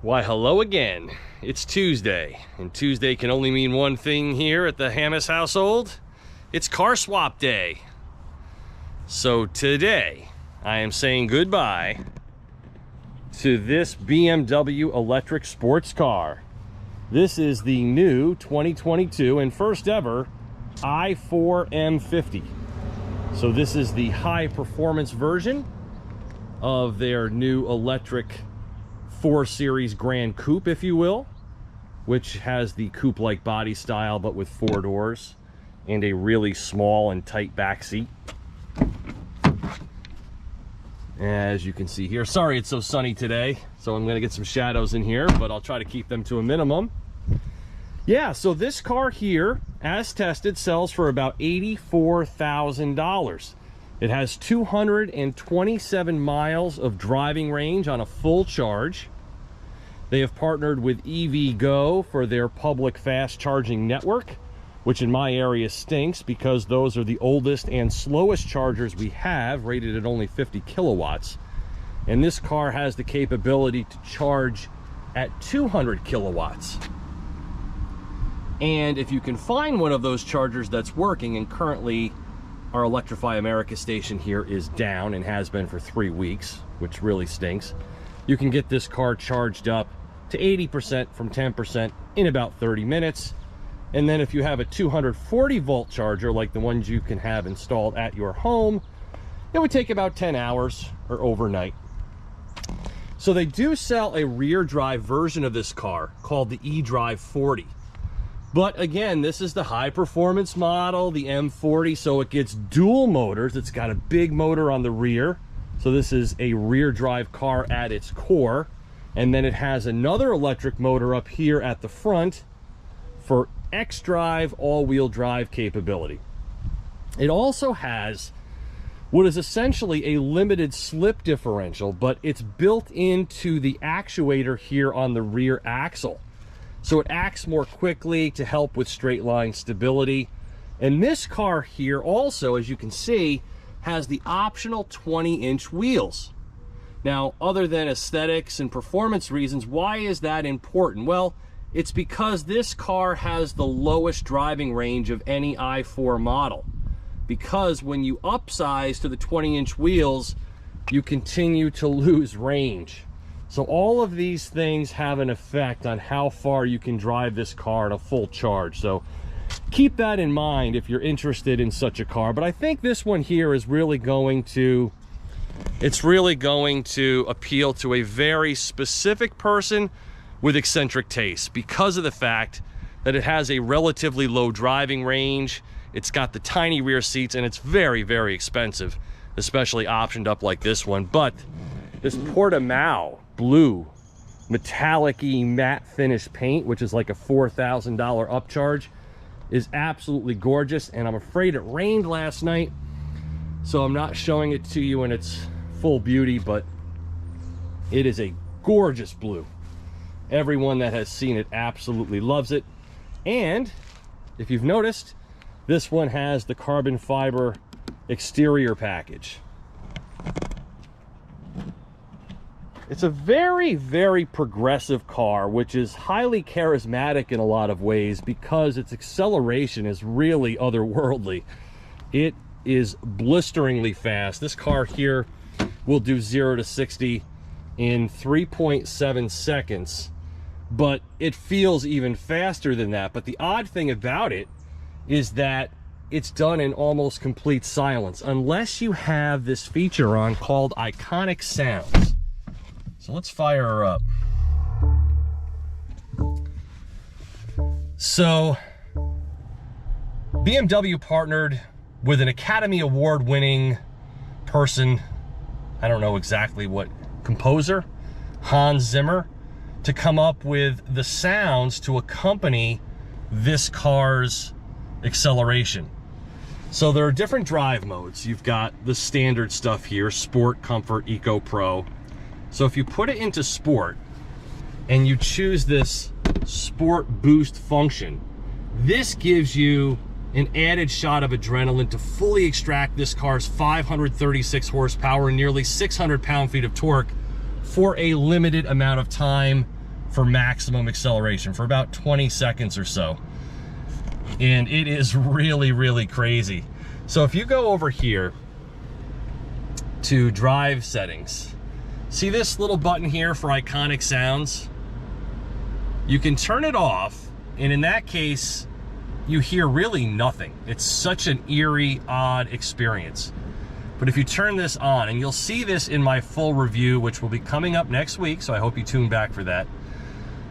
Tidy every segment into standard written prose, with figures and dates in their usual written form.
Why, hello again. It's Tuesday, and Tuesday can only mean one thing here at the Hammis household. It's car swap day. So today, I am saying goodbye to this BMW electric sports car. This is the new 2022 and first ever i4 M50. So this is the high performance version of their new electric 4 Series Grand Coupe, if you will, which has the coupe-like body style but with 4 doors and a really small and tight back seat. As you can see here, sorry it's so sunny today, so I'm going to get some shadows in here, but I'll try to keep them to a minimum. Yeah, so this car here, as tested, sells for about $84,000. It has 227 miles of driving range on a full charge. They have partnered with EVgo for their public fast charging network, which in my area stinks because those are the oldest and slowest chargers we have, rated at only 50 kilowatts. And this car has the capability to charge at 200 kilowatts. And if you can find one of those chargers that's working, and currently our Electrify America station here is down and has been for 3 weeks, which really stinks. You can get this car charged up to 80% from 10% in about 30 minutes. And then if you have a 240 volt charger like the ones you can have installed at your home, it would take about 10 hours or overnight. So they do sell a rear drive version of this car called the eDrive 40. But again, this is the high performance model, the M40, so it gets dual motors. It's got a big motor on the rear. So this is a rear drive car at its core. And then it has another electric motor up here at the front for xDrive all-wheel drive capability. It also has what is essentially a limited slip differential, but it's built into the actuator here on the rear axle. So it acts more quickly to help with straight line stability. And this car here also, as you can see, has the optional 20-inch wheels. Now, other than aesthetics and performance reasons, why is that important? Well, it's because this car has the lowest driving range of any i4 model. Because when you upsize to the 20-inch wheels, you continue to lose range. So all of these things have an effect on how far you can drive this car at a full charge. So keep that in mind if you're interested in such a car. But I think this one here is really going to, it's really going to appeal to a very specific person with eccentric tastes because of the fact that it has a relatively low driving range. It's got the tiny rear seats and it's very, very expensive, especially optioned up like this one. But this Portimao blue metallic-y matte finish paint, which is like a $4,000 upcharge, is absolutely gorgeous. And I'm afraid it rained last night, so I'm not showing it to you in its full beauty, but it is a gorgeous blue. Everyone that has seen it absolutely loves it. And if you've noticed, this one has the carbon fiber exterior package. It's a very, very progressive car, which is highly charismatic in a lot of ways because its acceleration is really otherworldly. It is blisteringly fast. This car here will do 0 to 60 in 3.7 seconds, but it feels even faster than that. But the odd thing about it is that it's done in almost complete silence, unless you have this feature on called Iconic Sounds. So let's fire her up. So BMW partnered with an Academy Award winning person, I don't know exactly what, composer, Hans Zimmer, to come up with the sounds to accompany this car's acceleration. So there are different drive modes. You've got the standard stuff here, Sport, Comfort, Eco, Pro. So if you put it into Sport and you choose this Sport Boost function, this gives you an added shot of adrenaline to fully extract this car's 536 horsepower and nearly 600 pound-feet of torque for a limited amount of time for maximum acceleration for about 20 seconds or so. And it is really, really crazy. So if you go over here to drive settings, see this little button here for iconic sounds? You can turn it off, and in that case, you hear really nothing. It's such an eerie, odd experience. But if you turn this on, and you'll see this in my full review, which will be coming up next week, so I hope you tune back for that,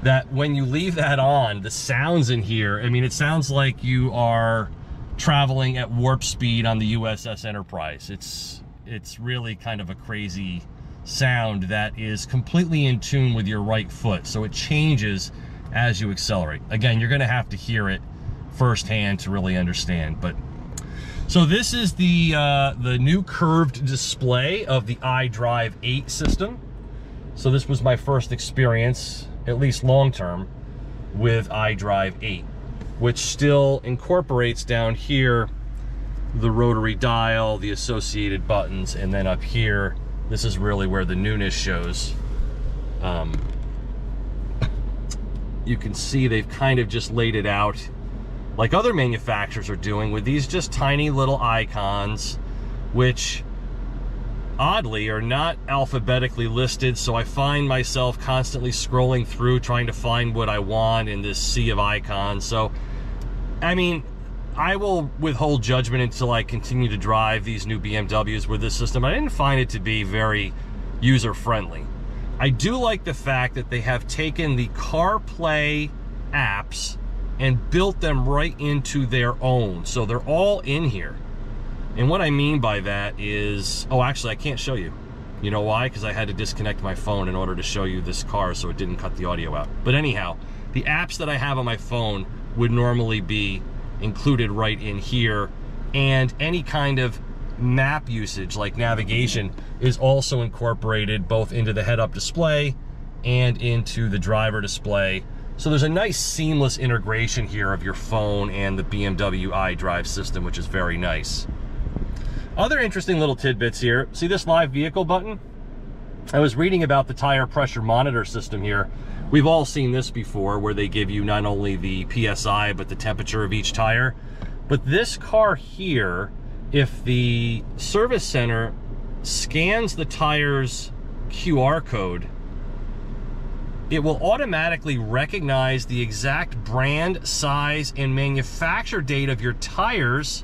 that when you leave that on, the sounds in here, I mean, it sounds like you are traveling at warp speed on the USS Enterprise. It's really kind of a crazy sound that is completely in tune with your right foot, so it changes as you accelerate. Again, you're going to have to hear it firsthand to really understand. But so this is the new curved display of the iDrive 8 system. So this was my first experience, at least long term, with iDrive 8, which still incorporates down here the rotary dial, the associated buttons, and then up here, this is really where the newness shows. You can see they've kind of just laid it out like other manufacturers are doing with these just tiny little icons, which oddly are not alphabetically listed, so I find myself constantly scrolling through trying to find what I want in this sea of icons. So, I mean, I will withhold judgment until I continue to drive these new BMWs with this system. I didn't find it to be very user-friendly. I do like the fact that they have taken the CarPlay apps and built them right into their own. So they're all in here. And what I mean by that is, oh, actually, I can't show you. You know why? Because I had to disconnect my phone in order to show you this car so it didn't cut the audio out. But anyhow, the apps that I have on my phone would normally be included right in here, and any kind of map usage like navigation is also incorporated both into the head-up display and into the driver display. So there's a nice seamless integration here of your phone and the BMW iDrive system, which is very nice. Other interesting little tidbits here. See this live vehicle button? I was reading about the tire pressure monitor system here. We've all seen this before, where they give you not only the PSI, but the temperature of each tire. But this car here, if the service center scans the tire's QR code, it will automatically recognize the exact brand, size, and manufacture date of your tires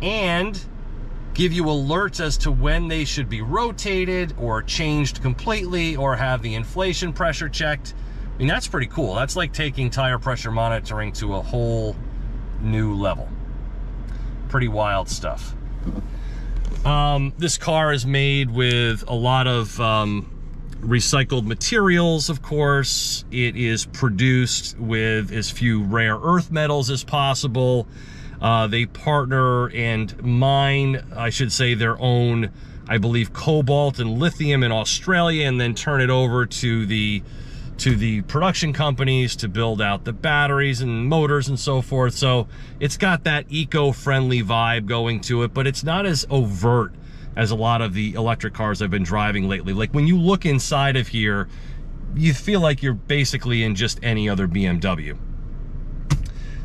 and give you alerts as to when they should be rotated or changed completely or have the inflation pressure checked. I mean, that's pretty cool. That's like taking tire pressure monitoring to a whole new level. Pretty wild stuff. This car is made with a lot of recycled materials, of course. It is produced with as few rare earth metals as possible. They partner and mine, I should say, their own, I believe, cobalt and lithium in Australia, and then turn it over to the production companies to build out the batteries and motors and so forth. So it's got that eco-friendly vibe going to it, but it's not as overt as a lot of the electric cars I've been driving lately. Like when you look inside of here, you feel like you're basically in just any other BMW.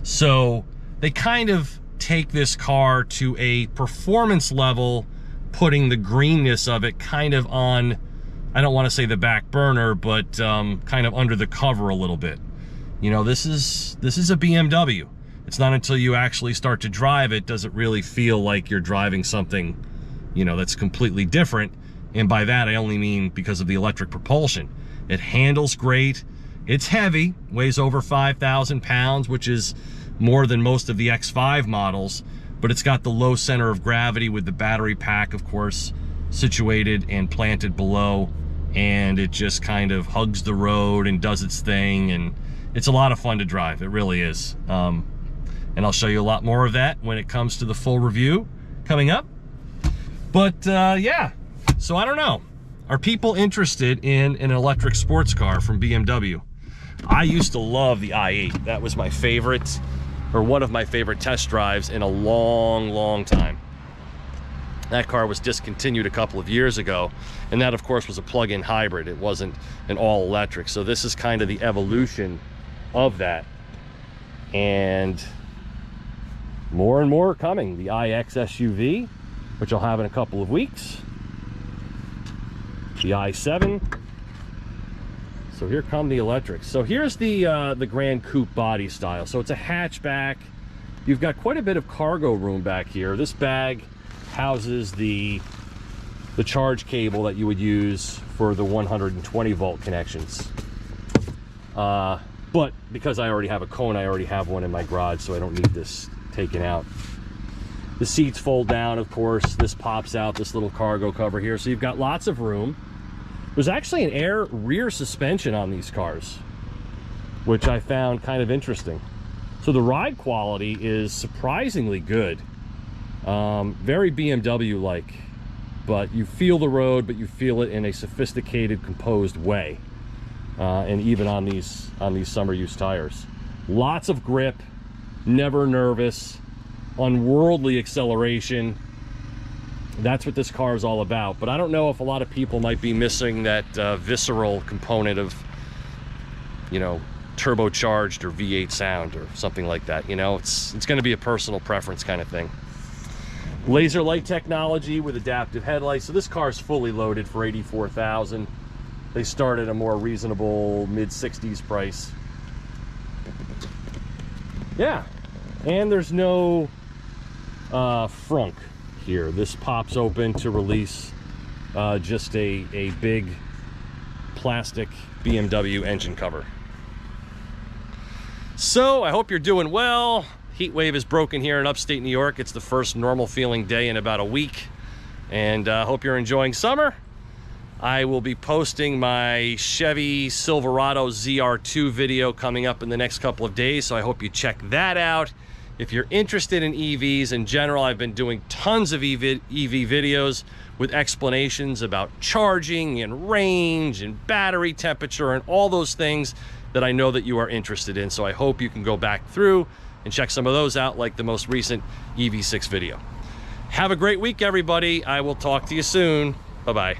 So they kind of take this car to a performance level, putting the greenness of it kind of on, I don't want to say the back burner, but kind of under the cover a little bit. You know, this is a BMW. It's not until you actually start to drive it does it really feel like you're driving something, you know, that's completely different. And by that, I only mean because of the electric propulsion. It handles great. It's heavy, weighs over 5,000 pounds, which is more than most of the X5 models, but it's got the low center of gravity with the battery pack, of course, situated and planted below, and it just kind of hugs the road and does its thing, and it's a lot of fun to drive. It really is. And I'll show you a lot more of that when it comes to the full review coming up. But yeah, so I don't know. Are people interested in an electric sports car from BMW? I used to love the i8. That was my favorite, or one of my favorite test drives in a long, long time. That car was discontinued a couple of years ago, and that of course was a plug-in hybrid. It wasn't an all-electric. So this is kind of the evolution of that, and more and more coming. The iX SUV, which I'll have in a couple of weeks, the i7. So here come the electrics. So here's the Grand Coupe body style. So it's a hatchback. You've got quite a bit of cargo room back here. This bag houses the charge cable that you would use for the 120 volt connections. But because I already have a Kona, I already have one in my garage, so I don't need this taken out. The seats fold down, of course. This pops out, this little cargo cover here. So you've got lots of room. There's actually an air rear suspension on these cars, which I found kind of interesting. So the ride quality is surprisingly good. Very BMW-like, but you feel the road, but you feel it in a sophisticated, composed way. And even on these summer use tires. Lots of grip, never nervous, unworldly acceleration. That's what this car is all about. But I don't know if a lot of people might be missing that visceral component of, you know, turbocharged or V8 sound or something like that. You know, it's going to be a personal preference kind of thing. Laser light technology with adaptive headlights. So this car is fully loaded for $84,000. They start at a more reasonable mid-60s price. Yeah, and there's no frunk here. This pops open to release just a big plastic BMW engine cover. So I hope you're doing well. Heat wave is broken here in upstate New York. It's the first normal feeling day in about a week, and I hope you're enjoying summer. I will be posting my Chevy Silverado ZR2 video coming up in the next couple of days, so I hope you check that out. If you're interested in EVs in general, I've been doing tons of EV videos with explanations about charging and range and battery temperature and all those things that I know that you are interested in. So I hope you can go back through and check some of those out, like the most recent EV6 video. Have a great week, everybody. I will talk to you soon. Bye-bye.